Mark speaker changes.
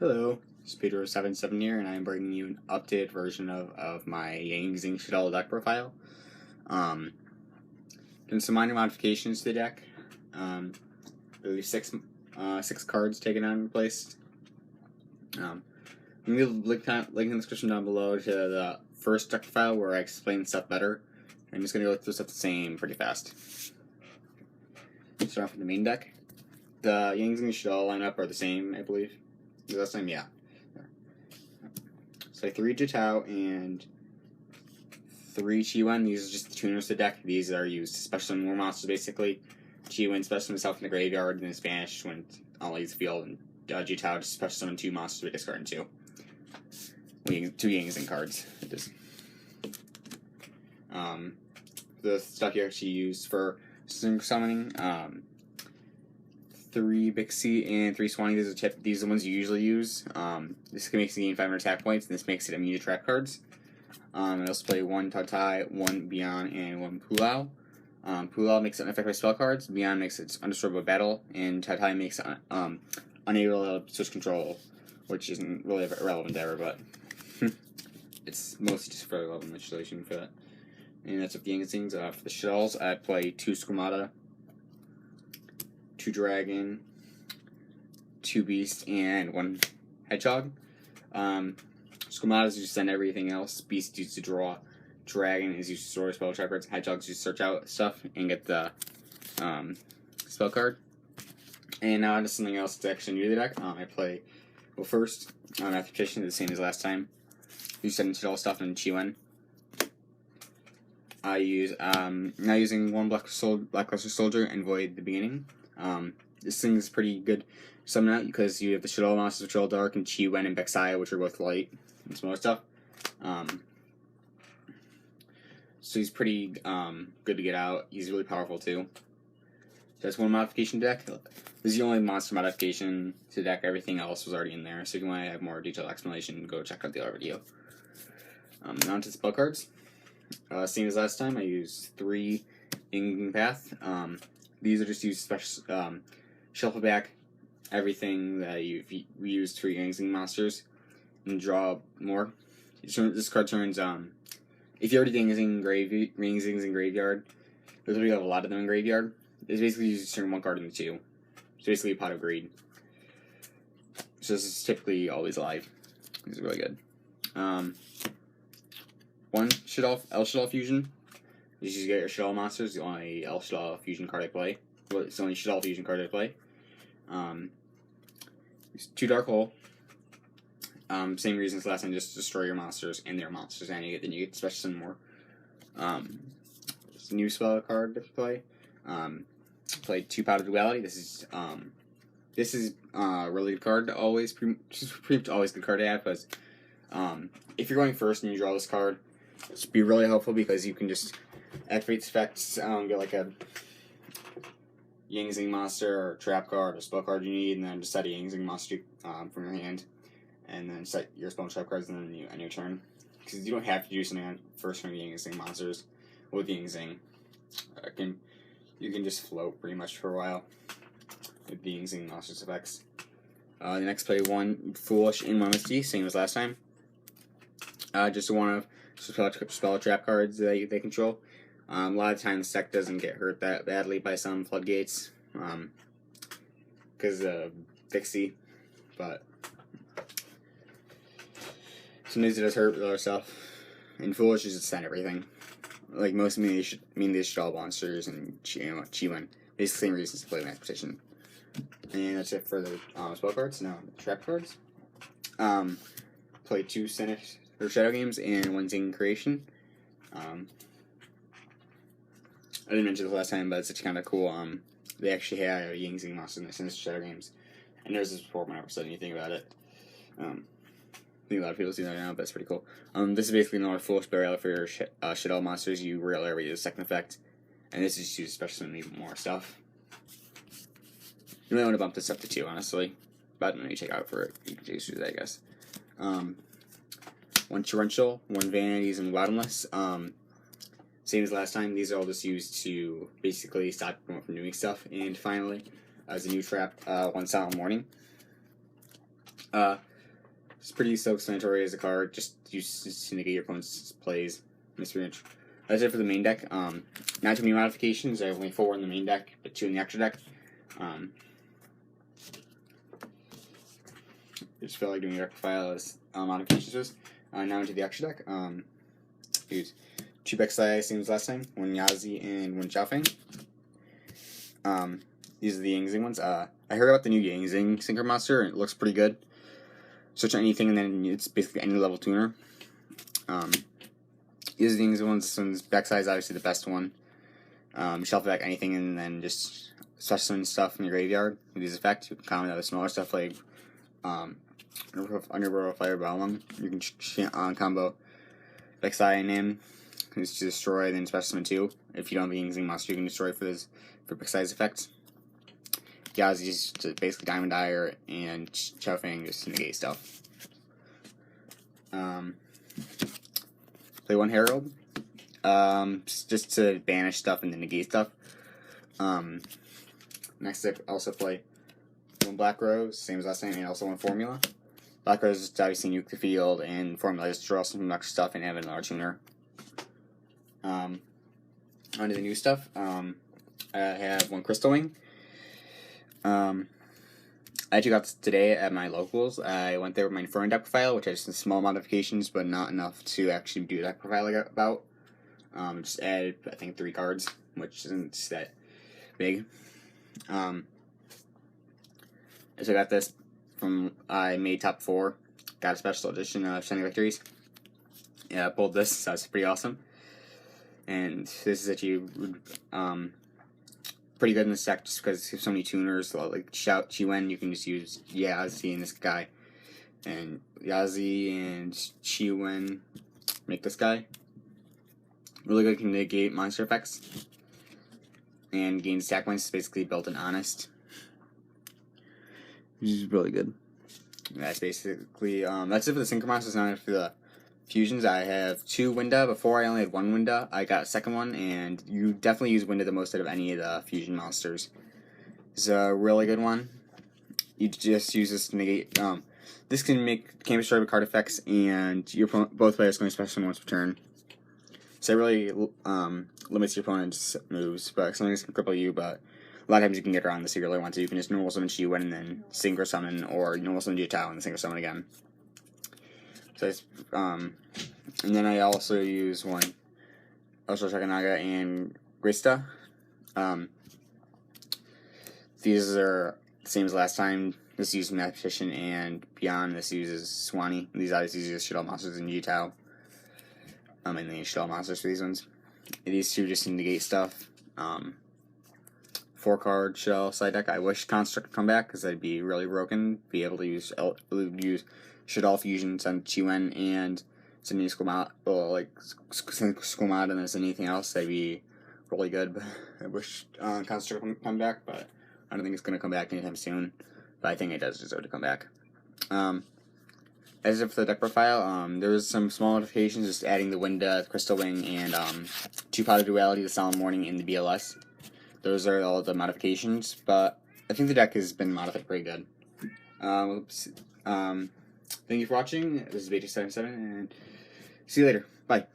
Speaker 1: Hello, it's Peter77 here, and I'm bringing you an updated version of my Zing Shaddoll deck profile. Done some minor modifications to the deck. There's six cards taken out and replaced. I'm going to link in the description down below to the first deck profile where I explain stuff better. I'm just going to go through stuff the same pretty fast. Start off with the main deck. The Zing Shaddoll lineup are the same, I believe. Last time, yeah. So 3 Yugioh and 3 Chi-Wen. These are just the tuners to the deck. These are used to special summon more monsters, basically. Chi-Wen special summon himself in the graveyard and is banished when on leaves the field, and Yugioh just special summon 2 monsters with discard and 2. 2 Zing cards. The stuff you actually use for summoning. 3 Bixie and 3 Swanee. These are the ones you usually use. This makes the gain 500 attack points, and this makes it immune to trap cards. I also play 1 Tai, 1 Beyond, and 1 Pulao. Pulao makes it unaffected by spell cards. Beyond makes it undestroyable by battle, and Tai makes it unable to switch control, which isn't really relevant ever, but it's mostly just for relevant legislation for that. And that's what the Zings. For the Shaddolls, I play 2 Squamata, 2 Dragon, 2 Beast, and 1 Hedgehog. Squamata is used to send everything else. Beast is used to draw. Dragon is used to store spell trap cards. Hedgehog is used to search out stuff and get the spell card. And now on to something else that's actually new to the deck. I play, well, first, application is the same as last time. You send all stuff in Chi-Wen. I use, now using 1 Blackluster Soldier and Void at the beginning. This thing is pretty good summon out because you have the Shaddoll monsters, which are all dark, and Chi-Wen and Bexia, which are both light, and some other stuff. So he's pretty good to get out. He's really powerful too. So that's 1 modification deck. This is the only monster modification to the deck. Everything else was already in there. So if you want to have more detailed explanation, go check out the other video. Now to the spell cards. Same as last time, I used 3 Zing Path. These are just used special shuffle back everything that you've used for your Zing monsters and draw more. This card turns if you're already Zings in graveyard, there's we have a lot of them in graveyard. It's basically you just turn 1 card into 2. It's basically a Pot of Greed. So this is typically always alive. This is really good. 1 Shaddoll Fusion. You just get your Shaddoll monsters. The only Shaddoll Fusion card I play. Well, it's the only Shaddoll Fusion card I play. 2 Dark Hole. Same reasons last time. Just destroy your monsters and their monsters, and then you get special summon more. New spell card to play. Play 2 Pot of Duality. This is a really good card to always. Pretty much always a good card to have, because if you're going first and you draw this card, it's be really helpful because you can just activate its effects, get like a Zing monster or trap card or spell card you need, and then just set a Zing monster from your hand, and then set your spell and trap cards, and then you end your turn. Because you don't have to do something on first turn of Zing monsters with Zing. You can just float pretty much for a while with the Zing monsters effects. The next play 1 Foolish and 1 Misty, same as last time. Just one of spell trap cards that they control. A lot of times the deck doesn't get hurt that badly by some floodgates, because of Dixie, but sometimes it does hurt with other stuff. And Foolish is just send everything. Like most these Shaddoll monsters and Chi-Wen. Basically the same reasons to play in that position. And that's it for the spell cards. Now the trap cards. Play 2 Senate or Shadow Games and 1 Zing Creation. I didn't mention this last time, but it's kind of cool. They actually have Zing monsters in the Sinister Shadow Games, and there's this before when I said anything about it. I think a lot of people see that now, but it's pretty cool. This is basically another Foolish Burial for your Shaddoll monsters. You rarely ever use a second effect, and this is just used especially when you need more stuff. You might want to bump this up to 2, honestly, but when you check out for it, you can just use it, I guess. 1 Torrential, 1 Vanities, and Bottomless. Same as last time, these are all just used to basically stop people from doing stuff. And finally, as a new trap, 1 Silent Morning. It's pretty self-explanatory as a card. Just use to negate your opponent's plays. That's it for the main deck. Not too many modifications. I have only 4 in the main deck, but 2 in the extra deck. I just feel like doing a deck profile as modifications. Now into the extra deck. Use 2 Bexai, same as last time. 1 Yazi and 1 Xiaofeng. These are the Yang Zing ones. I heard about the new Yang Zing Synchro Monster, and it looks pretty good. Search anything, and then it's basically any level tuner. These are the Yang Zing ones. This one's Bexai is obviously the best one. Shelf back anything, and then just special summon stuff from your graveyard with these effects. You can comment other smaller stuff like Underworld Fire Balmung. You can combo Bexai and him. Who's to destroy, then special summon 2. If you don't have a Yang Zing monster, you can destroy for Bexai's effects. Yazi's basically Diamond Dyer, and Xiaofeng just to negate stuff. Play 1 Herald, just to banish stuff and then negate stuff. Next I also play 1 Black Rose, same as last time, and also 1 Formula. Black Rose is obviously nuke the field, and Formula just draw some extra stuff and have another tuner. Onto the new stuff. I have 1 Crystal Wing. I actually got this today at my locals. I went there with my Inferno deck profile, which has some small modifications, but not enough to actually do a deck profile about. Just added, I think, 3 cards, which isn't that big. So I got this from, I made top 4. Got a special edition of Shining Victories. Yeah, I pulled this, so that's pretty awesome. And this is actually pretty good in this deck just because there's so many tuners. Like Chiwen, you can just use Yazi and this guy. And Yazi and Chiwen make this guy. Really good, can negate monster effects. And gains attack points, basically built in Honest. Which is really good. That's basically, that's it for the Synchro Monsters. Now for the fusions, I have 2 Winda. Before I only had 1 Winda. I got a second one, and you definitely use Winda the most out of any of the fusion monsters. It's a really good one. You just use this to negate. This can destroy with card effects, and both players can special summon once per turn. So it really limits your opponent's moves, but sometimes can cripple you. But a lot of times you can get around this if you really want to. You can just normal summon Chiwen and then Synchro Summon, or normal summon Jiatao and then Synchro Summon again. So it's, and then I also use 1 Osho Shakanaga and Grista. These are the same as last time. This uses Mathematician, and beyond this uses Swanee. These obviously use Shaddoll monsters and Jiatao. And then Shaddoll monsters for these ones. These 2 just negate stuff. 4 card Shaddoll side deck. I wish Construct could come back because I'd be really broken. Be able to use Shaddoll fusions on Chiwen and send any Squamata, and then send anything else. That'd be really good. But I wish Construct would come back, but I don't think it's going to come back anytime soon. But I think it does deserve to come back. As if for the deck profile, there's some small modifications, just adding the Winda, Crystal Wing, and 2 Powder Duality, the Solemn Warning, and the BLS. Those are all the modifications, but I think the deck has been modified pretty good. Thank you for watching. This is Beta77, and see you later. Bye.